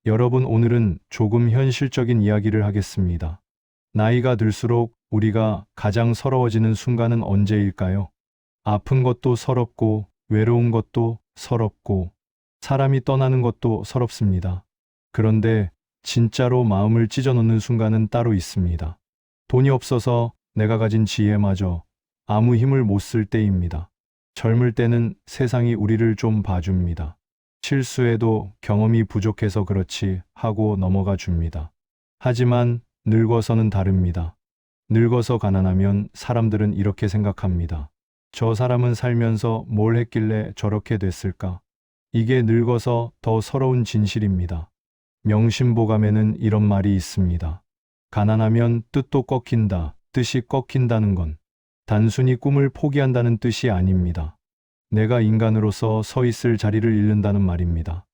여러분, 오늘은 조금 현실적인 이야기를 하겠습니다. 나이가 들수록 우리가 가장 서러워지는 순간은 언제일까요? 아픈 것도 서럽고, 외로운 것도 서럽고, 사람이 떠나는 것도 서럽습니다. 그런데 진짜로 마음을 찢어놓는 순간은 따로 있습니다. 돈이 없어서 내가 가진 지혜마저 아무 힘을 못 쓸 때입니다. 젊을 때는 세상이 우리를 좀 봐줍니다. 실수해도 경험이 부족해서 그렇지 하고 넘어가 줍니다. 하지만 늙어서는 다릅니다. 늙어서 가난하면 사람들은 이렇게 생각합니다. 저 사람은 살면서 뭘 했길래 저렇게 됐을까? 이게 늙어서 더 서러운 진실입니다. 명심보감에는 이런 말이 있습니다. 가난하면 뜻도 꺾인다. 뜻이 꺾인다는 건 단순히 꿈을 포기한다는 뜻이 아닙니다. 내가 인간으로서 서 있을 자리를 잃는다는 말입니다.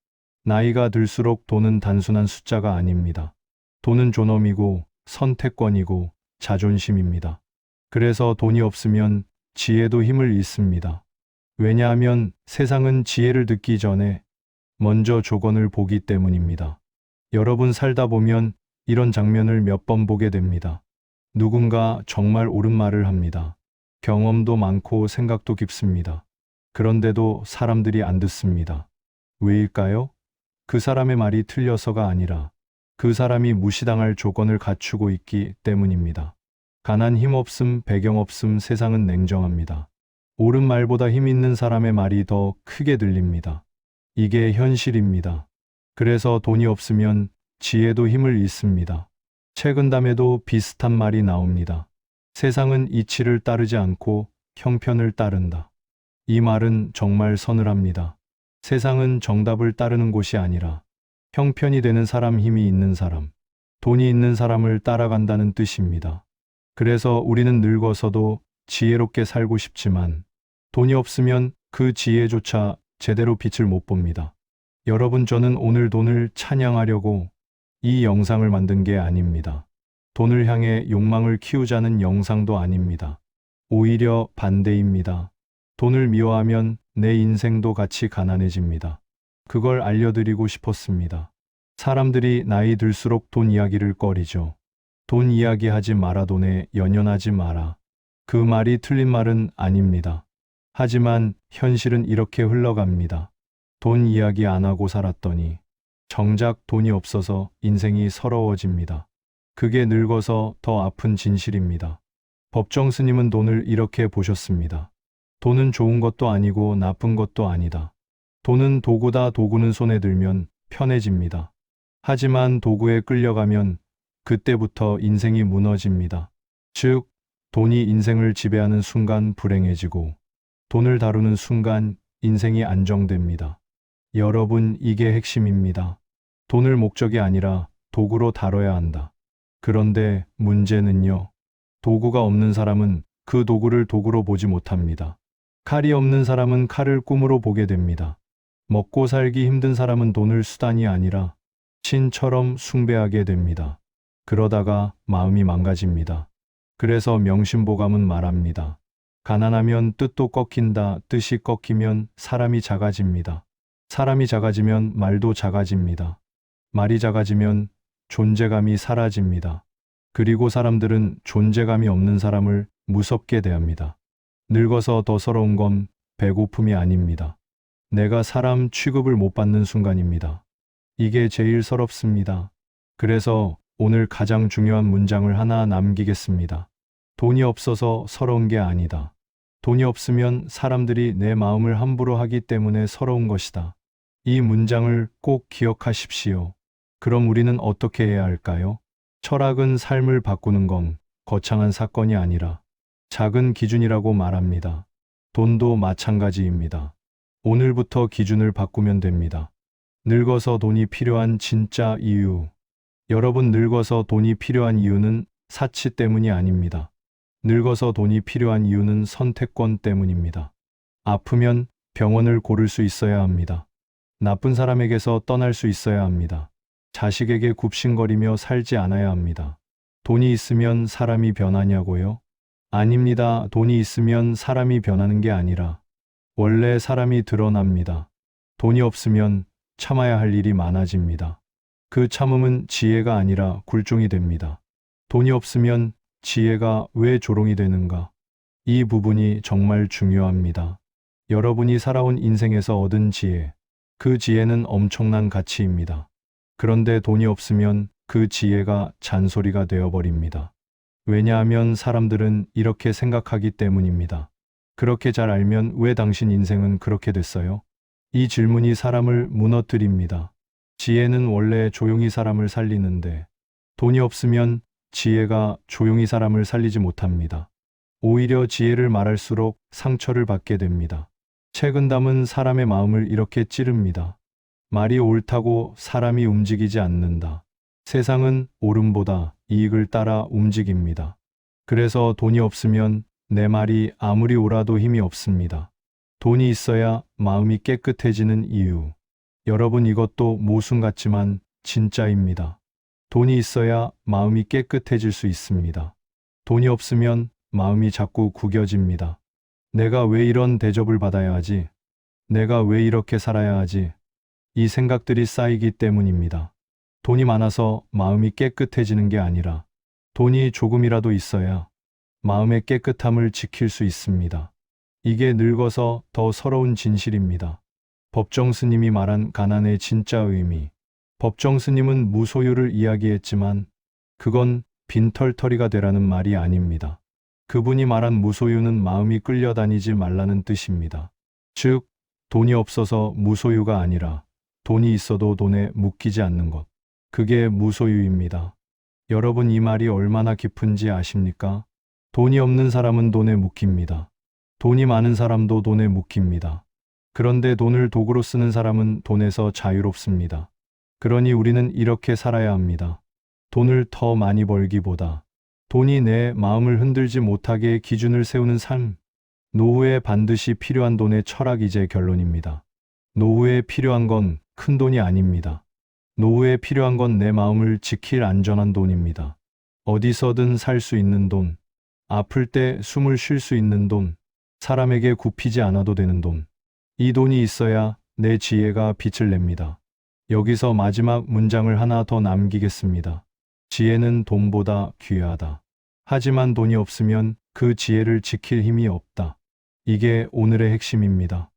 나이가 들수록 돈은 단순한 숫자가 아닙니다. 돈은 존엄이고 선택권이고 자존심입니다. 그래서 돈이 없으면 지혜도 힘을 잃습니다. 왜냐하면 세상은 지혜를 듣기 전에 먼저 조건을 보기 때문입니다. 여러분, 살다 보면 이런 장면을 몇 번 보게 됩니다. 누군가 정말 옳은 말을 합니다. 경험도 많고 생각도 깊습니다. 그런데도 사람들이 안 듣습니다. 왜일까요? 그 사람의 말이 틀려서가 아니라 그 사람이 무시당할 조건을 갖추고 있기 때문입니다. 가난, 힘없음, 배경 없음, 세상은 냉정합니다. 옳은 말보다 힘 있는 사람의 말이 더 크게 들립니다. 이게 현실입니다. 그래서 돈이 없으면 지혜도 힘을 잃습니다. 책은담에도 비슷한 말이 나옵니다. 세상은 이치를 따르지 않고 형편을 따른다. 이 말은 정말 서늘합니다. 세상은 정답을 따르는 곳이 아니라 형편이 되는 사람, 힘이 있는 사람, 돈이 있는 사람을 따라간다는 뜻입니다. 그래서 우리는 늙어서도 지혜롭게 살고 싶지만 돈이 없으면 그 지혜조차 제대로 빛을 못 봅니다. 여러분, 저는 오늘 돈을 찬양하려고 이 영상을 만든 게 아닙니다. 돈을 향해 욕망을 키우자는 영상도 아닙니다. 오히려 반대입니다. 돈을 미워하면 내 인생도 같이 가난해집니다. 그걸 알려드리고 싶었습니다. 사람들이 나이 들수록 돈 이야기를 꺼리죠. 돈 이야기하지 마라, 돈에 연연하지 마라. 그 말이 틀린 말은 아닙니다. 하지만 현실은 이렇게 흘러갑니다. 돈 이야기 안 하고 살았더니 정작 돈이 없어서 인생이 서러워집니다. 그게 늙어서 더 아픈 진실입니다. 법정 스님은 돈을 이렇게 보셨습니다. 돈은 좋은 것도 아니고 나쁜 것도 아니다. 돈은 도구다. 도구는 손에 들면 편해집니다. 하지만 도구에 끌려가면 그때부터 인생이 무너집니다. 즉, 돈이 인생을 지배하는 순간 불행해지고 돈을 다루는 순간 인생이 안정됩니다. 여러분, 이게 핵심입니다. 돈을 목적이 아니라 도구로 다뤄야 한다. 그런데 문제는요. 도구가 없는 사람은 그 도구를 도구로 보지 못합니다. 칼이 없는 사람은 칼을 꿈으로 보게 됩니다. 먹고 살기 힘든 사람은 돈을 수단이 아니라 신처럼 숭배하게 됩니다. 그러다가 마음이 망가집니다. 그래서 명심보감은 말합니다. 가난하면 뜻도 꺾인다. 뜻이 꺾이면 사람이 작아집니다. 사람이 작아지면 말도 작아집니다. 말이 작아지면 존재감이 사라집니다. 그리고 사람들은 존재감이 없는 사람을 무섭게 대합니다. 늙어서 더 서러운 건 배고픔이 아닙니다. 내가 사람 취급을 못 받는 순간입니다. 이게 제일 서럽습니다. 그래서 오늘 가장 중요한 문장을 하나 남기겠습니다. 돈이 없어서 서러운 게 아니다. 돈이 없으면 사람들이 내 마음을 함부로 하기 때문에 서러운 것이다. 이 문장을 꼭 기억하십시오. 그럼 우리는 어떻게 해야 할까요? 철학은 삶을 바꾸는 건 거창한 사건이 아니라 작은 기준이라고 말합니다. 돈도 마찬가지입니다. 오늘부터 기준을 바꾸면 됩니다. 늙어서 돈이 필요한 진짜 이유. 여러분, 늙어서 돈이 필요한 이유는 사치 때문이 아닙니다. 늙어서 돈이 필요한 이유는 선택권 때문입니다. 아프면 병원을 고를 수 있어야 합니다. 나쁜 사람에게서 떠날 수 있어야 합니다. 자식에게 굽신거리며 살지 않아야 합니다. 돈이 있으면 사람이 변하냐고요? 아닙니다. 돈이 있으면 사람이 변하는 게 아니라 원래 사람이 드러납니다. 돈이 없으면 참아야 할 일이 많아집니다. 그 참음은 지혜가 아니라 굴종이 됩니다. 돈이 없으면 지혜가 왜 조롱이 되는가? 이 부분이 정말 중요합니다. 여러분이 살아온 인생에서 얻은 지혜, 그 지혜는 엄청난 가치입니다. 그런데 돈이 없으면 그 지혜가 잔소리가 되어버립니다. 왜냐하면 사람들은 이렇게 생각하기 때문입니다. 그렇게 잘 알면 왜 당신 인생은 그렇게 됐어요? 이 질문이 사람을 무너뜨립니다. 지혜는 원래 조용히 사람을 살리는데 돈이 없으면 지혜가 조용히 사람을 살리지 못합니다. 오히려 지혜를 말할수록 상처를 받게 됩니다. 책은담은 사람의 마음을 이렇게 찌릅니다. 말이 옳다고 사람이 움직이지 않는다. 세상은 옳음보다 이익을 따라 움직입니다. 그래서 돈이 없으면 내 말이 아무리 옳아도 힘이 없습니다. 돈이 있어야 마음이 깨끗해지는 이유. 여러분, 이것도 모순 같지만 진짜입니다. 돈이 있어야 마음이 깨끗해질 수 있습니다. 돈이 없으면 마음이 자꾸 구겨집니다. 내가 왜 이런 대접을 받아야 하지? 내가 왜 이렇게 살아야 하지? 이 생각들이 쌓이기 때문입니다. 돈이 많아서 마음이 깨끗해지는 게 아니라 돈이 조금이라도 있어야 마음의 깨끗함을 지킬 수 있습니다. 이게 늙어서 더 서러운 진실입니다. 법정 스님이 말한 가난의 진짜 의미. 법정 스님은 무소유를 이야기했지만 그건 빈털터리가 되라는 말이 아닙니다. 그분이 말한 무소유는 마음이 끌려다니지 말라는 뜻입니다. 즉, 돈이 없어서 무소유가 아니라 돈이 있어도 돈에 묶이지 않는 것. 그게 무소유입니다. 여러분, 이 말이 얼마나 깊은지 아십니까? 돈이 없는 사람은 돈에 묶입니다. 돈이 많은 사람도 돈에 묶입니다. 그런데 돈을 도구로 쓰는 사람은 돈에서 자유롭습니다. 그러니 우리는 이렇게 살아야 합니다. 돈을 더 많이 벌기보다 돈이 내 마음을 흔들지 못하게 기준을 세우는 삶. 노후에 반드시 필요한 돈의 철학이 제 결론입니다. 노후에 필요한 건 큰 돈이 아닙니다. 노후에 필요한 건 내 마음을 지킬 안전한 돈입니다. 어디서든 살 수 있는 돈, 아플 때 숨을 쉴 수 있는 돈, 사람에게 굽히지 않아도 되는 돈. 이 돈이 있어야 내 지혜가 빛을 냅니다. 여기서 마지막 문장을 하나 더 남기겠습니다. 지혜는 돈보다 귀하다. 하지만 돈이 없으면 그 지혜를 지킬 힘이 없다. 이게 오늘의 핵심입니다.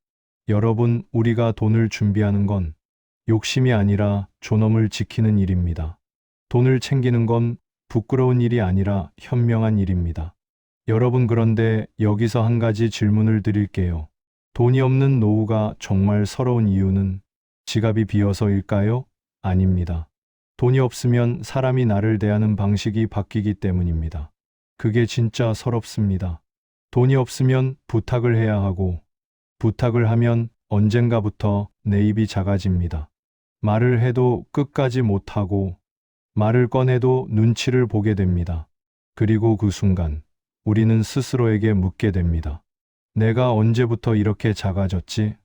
여러분, 우리가 돈을 준비하는 건 욕심이 아니라 존엄을 지키는 일입니다. 돈을 챙기는 건 부끄러운 일이 아니라 현명한 일입니다. 여러분, 그런데 여기서 한 가지 질문을 드릴게요. 돈이 없는 노후가 정말 서러운 이유는 지갑이 비어서일까요? 아닙니다. 돈이 없으면 사람이 나를 대하는 방식이 바뀌기 때문입니다. 그게 진짜 서럽습니다. 돈이 없으면 부탁을 해야 하고, 부탁을 하면 언젠가부터 내 입이 작아집니다. 말을 해도 끝까지 못하고, 말을 꺼내도 눈치를 보게 됩니다. 그리고 그 순간, 우리는 스스로에게 묻게 됩니다. 내가 언제부터 이렇게 작아졌지?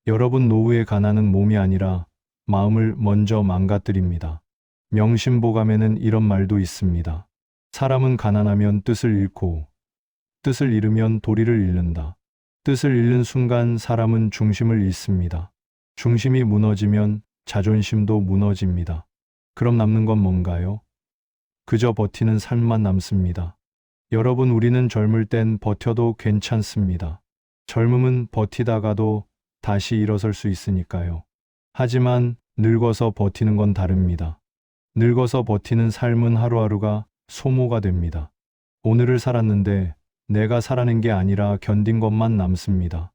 여러분, 노후의 가난은 몸이 아니라 마음을 먼저 망가뜨립니다. 명심보감에는 이런 말도 있습니다. 사람은 가난하면 뜻을 잃고, 뜻을 잃으면 도리를 잃는다. 뜻을 잃는 순간 사람은 중심을 잃습니다. 중심이 무너지면 자존심도 무너집니다. 그럼 남는 건 뭔가요? 그저 버티는 삶만 남습니다. 여러분, 우리는 젊을 땐 버텨도 괜찮습니다. 젊음은 버티다가도 다시 일어설 수 있으니까요. 하지만 늙어서 버티는 건 다릅니다. 늙어서 버티는 삶은 하루하루가 소모가 됩니다. 오늘을 살았는데 내가 살아낸 게 아니라 견딘 것만 남습니다.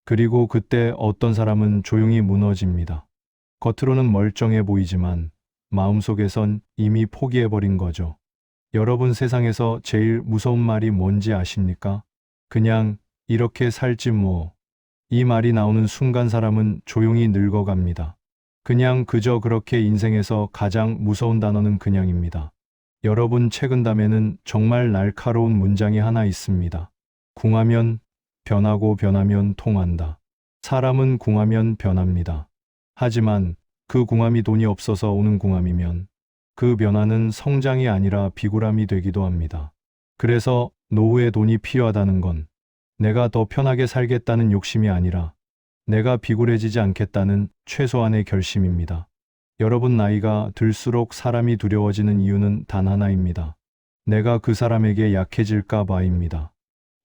그리고 그때 어떤 사람은 조용히 무너집니다. 겉으로는 멀쩡해 보이지만 마음속에선 이미 포기해버린 거죠. 여러분, 세상에서 제일 무서운 말이 뭔지 아십니까? 그냥 이렇게 살지 뭐. 이 말이 나오는 순간 사람은 조용히 늙어갑니다. 그냥, 그저 그렇게. 인생에서 가장 무서운 단어는 그냥입니다. 여러분, 책은담에는 정말 날카로운 문장이 하나 있습니다. 궁하면 변하고 변하면 통한다. 사람은 궁하면 변합니다. 하지만 그 궁함이 돈이 없어서 오는 궁함이면 그 변화는 성장이 아니라 비굴함이 되기도 합니다. 그래서 노후에 돈이 필요하다는 건 내가 더 편하게 살겠다는 욕심이 아니라 내가 비굴해지지 않겠다는 최소한의 결심입니다. 여러분, 나이가 들수록 사람이 두려워지는 이유는 단 하나입니다. 내가 그 사람에게 약해질까 봐입니다.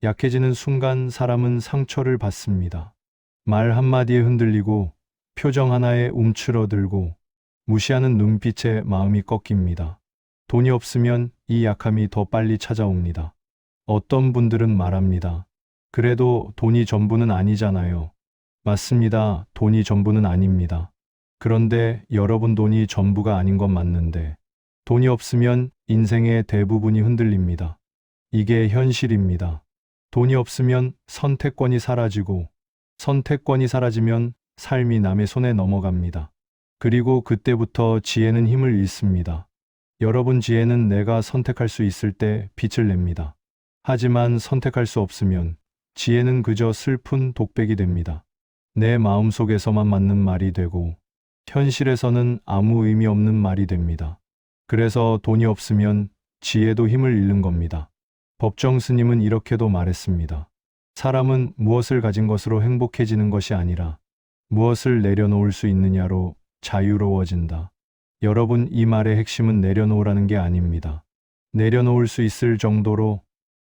약해지는 순간 사람은 상처를 받습니다. 말 한마디에 흔들리고 표정 하나에 움츠러들고 무시하는 눈빛에 마음이 꺾입니다. 돈이 없으면 이 약함이 더 빨리 찾아옵니다. 어떤 분들은 말합니다. 그래도 돈이 전부는 아니잖아요. 맞습니다. 돈이 전부는 아닙니다. 그런데 여러분, 돈이 전부가 아닌 건 맞는데 돈이 없으면 인생의 대부분이 흔들립니다. 이게 현실입니다. 돈이 없으면 선택권이 사라지고 선택권이 사라지면 삶이 남의 손에 넘어갑니다. 그리고 그때부터 지혜는 힘을 잃습니다. 여러분, 지혜는 내가 선택할 수 있을 때 빛을 냅니다. 하지만 선택할 수 없으면 지혜는 그저 슬픈 독백이 됩니다. 내 마음속에서만 맞는 말이 되고 현실에서는 아무 의미 없는 말이 됩니다. 그래서 돈이 없으면 지혜도 힘을 잃는 겁니다. 법정 스님은 이렇게도 말했습니다. 사람은 무엇을 가진 것으로 행복해지는 것이 아니라 무엇을 내려놓을 수 있느냐로 자유로워진다. 여러분, 이 말의 핵심은 내려놓으라는 게 아닙니다. 내려놓을 수 있을 정도로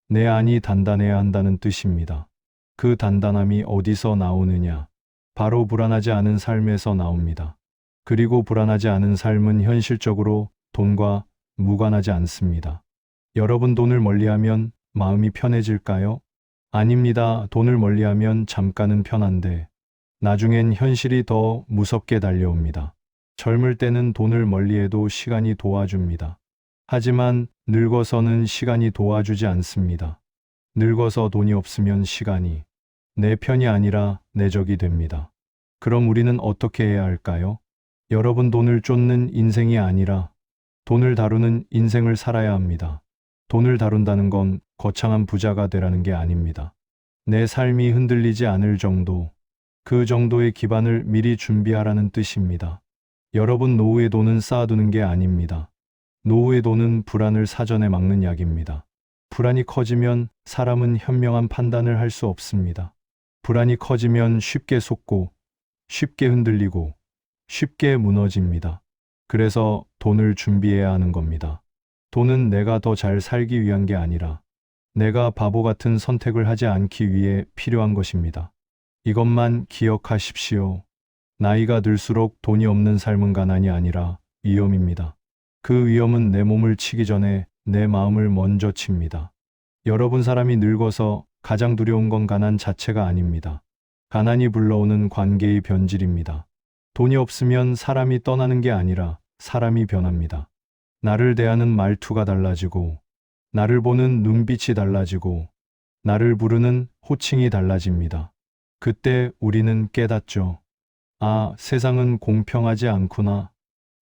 내 안이 단단해야 한다는 뜻입니다. 그 단단함이 어디서 나오느냐? 바로 불안하지 않은 삶에서 나옵니다. 그리고 불안하지 않은 삶은 현실적으로 돈과 무관하지 않습니다. 여러분, 돈을 멀리하면 마음이 편해질까요? 아닙니다. 돈을 멀리하면 잠깐은 편한데 나중엔 현실이 더 무섭게 달려옵니다. 젊을 때는 돈을 멀리해도 시간이 도와줍니다. 하지만 늙어서는 시간이 도와주지 않습니다. 늙어서 돈이 없으면 시간이 내 편이 아니라 내 적이 됩니다. 그럼 우리는 어떻게 해야 할까요? 여러분, 돈을 쫓는 인생이 아니라 돈을 다루는 인생을 살아야 합니다. 돈을 다룬다는 건 거창한 부자가 되라는 게 아닙니다. 내 삶이 흔들리지 않을 정도, 그 정도의 기반을 미리 준비하라는 뜻입니다. 여러분, 노후의 돈은 쌓아두는 게 아닙니다. 노후의 돈은 불안을 사전에 막는 약입니다. 불안이 커지면 사람은 현명한 판단을 할 수 없습니다. 불안이 커지면 쉽게 속고, 쉽게 흔들리고, 쉽게 무너집니다. 그래서 돈을 준비해야 하는 겁니다. 돈은 내가 더 잘 살기 위한 게 아니라 내가 바보 같은 선택을 하지 않기 위해 필요한 것입니다. 이것만 기억하십시오. 나이가 들수록 돈이 없는 삶은 가난이 아니라 위험입니다. 그 위험은 내 몸을 치기 전에 내 마음을 먼저 칩니다. 여러분, 사람이 늙어서 가장 두려운 건 가난 자체가 아닙니다. 가난이 불러오는 관계의 변질입니다. 돈이 없으면 사람이 떠나는 게 아니라 사람이 변합니다. 나를 대하는 말투가 달라지고, 나를 보는 눈빛이 달라지고, 나를 부르는 호칭이 달라집니다. 그때 우리는 깨닫죠. 아, 세상은 공평하지 않구나.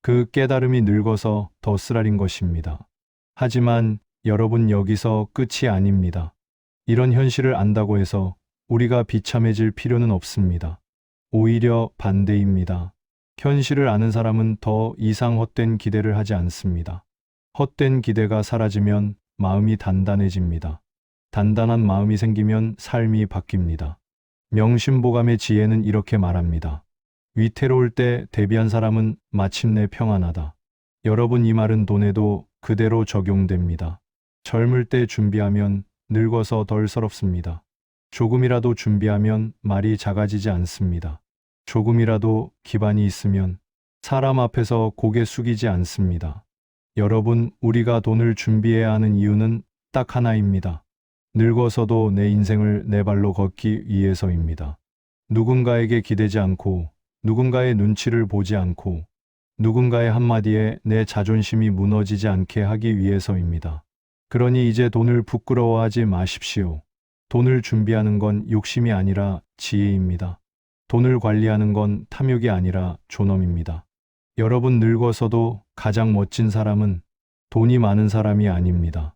그 깨달음이 늙어서 더 쓰라린 것입니다. 하지만 여러분, 여기서 끝이 아닙니다. 이런 현실을 안다고 해서 우리가 비참해질 필요는 없습니다. 오히려 반대입니다. 현실을 아는 사람은 더 이상 헛된 기대를 하지 않습니다. 헛된 기대가 사라지면 마음이 단단해집니다. 단단한 마음이 생기면 삶이 바뀝니다. 명심보감의 지혜는 이렇게 말합니다. 위태로울 때 대비한 사람은 마침내 평안하다. 여러분, 이 말은 돈에도 그대로 적용됩니다. 젊을 때 준비하면 늙어서 덜 서럽습니다. 조금이라도 준비하면 말이 작아지지 않습니다. 조금이라도 기반이 있으면 사람 앞에서 고개 숙이지 않습니다. 여러분, 우리가 돈을 준비해야 하는 이유는 딱 하나입니다. 늙어서도 내 인생을 내 발로 걷기 위해서입니다. 누군가에게 기대지 않고, 누군가의 눈치를 보지 않고, 누군가의 한마디에 내 자존심이 무너지지 않게 하기 위해서입니다. 그러니 이제 돈을 부끄러워하지 마십시오. 돈을 준비하는 건 욕심이 아니라 지혜입니다. 돈을 관리하는 건 탐욕이 아니라 존엄입니다. 여러분, 늙어서도 가장 멋진 사람은 돈이 많은 사람이 아닙니다.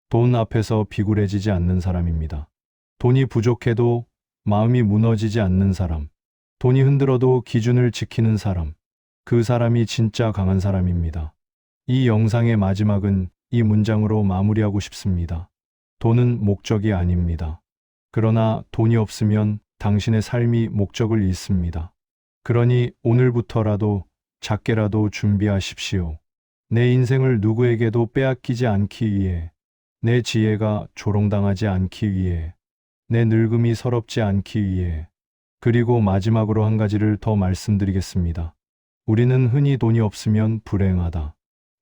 돈 앞에서 비굴해지지 않는 사람입니다. 돈이 부족해도 마음이 무너지지 않는 사람, 돈이 흔들어도 기준을 지키는 사람, 그 사람이 진짜 강한 사람입니다. 이 영상의 마지막은 이 문장으로 마무리하고 싶습니다. 돈은 목적이 아닙니다. 그러나 돈이 없으면 당신의 삶이 목적을 잃습니다. 그러니 오늘부터라도 작게라도 준비하십시오. 내 인생을 누구에게도 빼앗기지 않기 위해, 내 지혜가 조롱당하지 않기 위해, 내 늙음이 서럽지 않기 위해. 그리고 마지막으로 한 가지를 더 말씀드리겠습니다. 우리는 흔히 돈이 없으면 불행하다,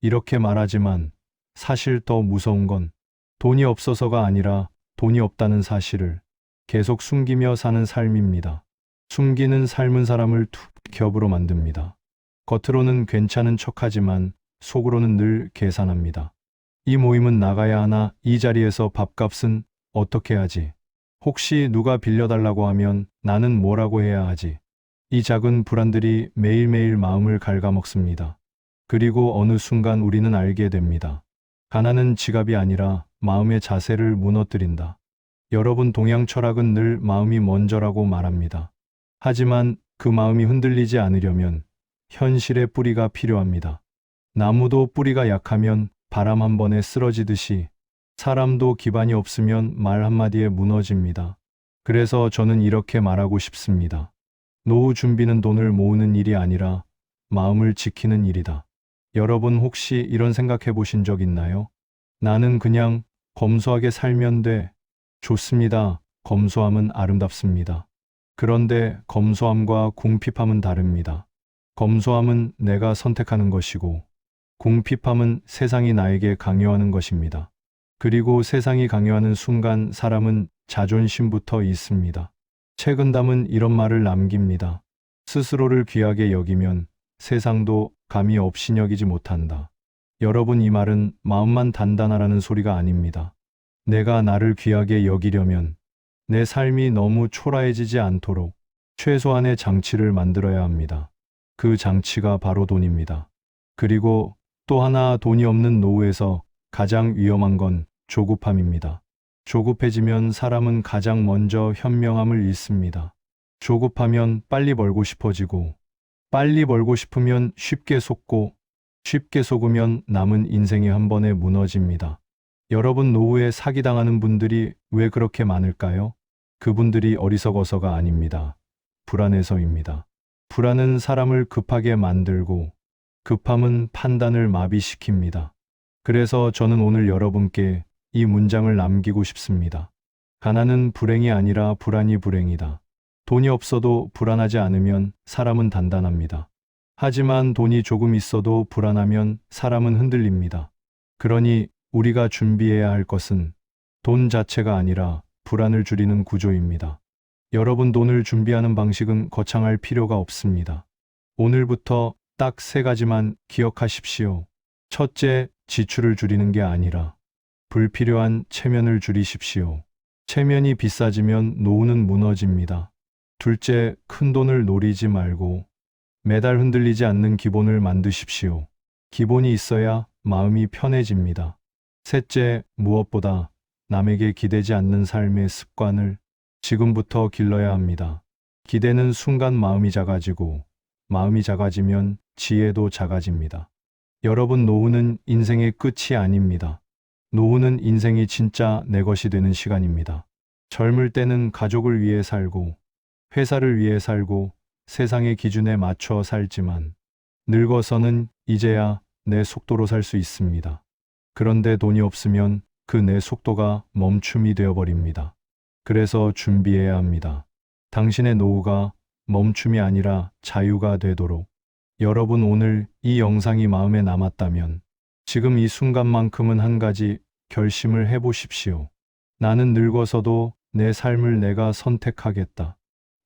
이렇게 말하지만 사실 더 무서운 건 돈이 없어서가 아니라 돈이 없다는 사실을 계속 숨기며 사는 삶입니다. 숨기는 삶은 사람을 툭겹으로 만듭니다. 겉으로는 괜찮은 척하지만 속으로는 늘 계산합니다. 이 모임은 나가야 하나? 이 자리에서 밥값은 어떻게 하지? 혹시 누가 빌려달라고 하면 나는 뭐라고 해야 하지? 이 작은 불안들이 매일매일 마음을 갉아먹습니다. 그리고 어느 순간 우리는 알게 됩니다. 가난은 지갑이 아니라 마음의 자세를 무너뜨린다. 여러분, 동양 철학은 늘 마음이 먼저라고 말합니다. 하지만 그 마음이 흔들리지 않으려면 현실의 뿌리가 필요합니다. 나무도 뿌리가 약하면 바람 한 번에 쓰러지듯이 사람도 기반이 없으면 말 한마디에 무너집니다. 그래서 저는 이렇게 말하고 싶습니다. 노후 준비는 돈을 모으는 일이 아니라 마음을 지키는 일이다. 여러분, 혹시 이런 생각해 보신 적 있나요? 나는 그냥 검소하게 살면 돼. 좋습니다. 검소함은 아름답습니다. 그런데 검소함과 궁핍함은 다릅니다. 검소함은 내가 선택하는 것이고, 궁핍함은 세상이 나에게 강요하는 것입니다. 그리고 세상이 강요하는 순간 사람은 자존심부터 잊습니다. 책은 담은 이런 말을 남깁니다. 스스로를 귀하게 여기면 세상도 감히 업신여기지 못한다. 여러분, 이 말은 마음만 단단하라는 소리가 아닙니다. 내가 나를 귀하게 여기려면 내 삶이 너무 초라해지지 않도록 최소한의 장치를 만들어야 합니다. 그 장치가 바로 돈입니다. 그리고 또 하나, 돈이 없는 노후에서 가장 위험한 건 조급함입니다. 조급해지면 사람은 가장 먼저 현명함을 잃습니다. 조급하면 빨리 벌고 싶어지고, 빨리 벌고 싶으면 쉽게 속고, 쉽게 속으면 남은 인생이 한 번에 무너집니다. 여러분, 노후에 사기당하는 분들이 왜 그렇게 많을까요? 그분들이 어리석어서가 아닙니다. 불안해서입니다. 불안은 사람을 급하게 만들고, 급함은 판단을 마비시킵니다. 그래서 저는 오늘 여러분께 이 문장을 남기고 싶습니다. 가난은 불행이 아니라 불안이 불행이다. 돈이 없어도 불안하지 않으면 사람은 단단합니다. 하지만 돈이 조금 있어도 불안하면 사람은 흔들립니다. 그러니 우리가 준비해야 할 것은 돈 자체가 아니라 불안을 줄이는 구조입니다. 여러분, 돈을 준비하는 방식은 거창할 필요가 없습니다. 오늘부터 딱 3가지만 기억하십시오. 첫째, 지출을 줄이는 게 아니라 불필요한 체면을 줄이십시오. 체면이 비싸지면 노후는 무너집니다. 둘째, 큰 돈을 노리지 말고 매달 흔들리지 않는 기본을 만드십시오. 기본이 있어야 마음이 편해집니다. 셋째, 무엇보다 남에게 기대지 않는 삶의 습관을 지금부터 길러야 합니다. 기대는 순간 마음이 작아지고, 마음이 작아지면 지혜도 작아집니다. 여러분, 노후는 인생의 끝이 아닙니다. 노후는 인생이 진짜 내 것이 되는 시간입니다. 젊을 때는 가족을 위해 살고, 회사를 위해 살고, 세상의 기준에 맞춰 살지만, 늙어서는 이제야 내 속도로 살 수 있습니다. 그런데 돈이 없으면 그 내 속도가 멈춤이 되어버립니다. 그래서 준비해야 합니다. 당신의 노후가 멈춤이 아니라 자유가 되도록. 여러분, 오늘 이 영상이 마음에 남았다면 지금 이 순간만큼은 한 가지 결심을 해보십시오. 나는 늙어서도 내 삶을 내가 선택하겠다.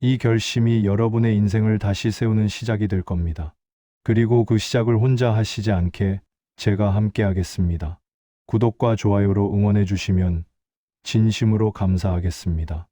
이 결심이 여러분의 인생을 다시 세우는 시작이 될 겁니다. 그리고 그 시작을 혼자 하시지 않게 제가 함께 하겠습니다. 구독과 좋아요로 응원해 주시면 진심으로 감사하겠습니다.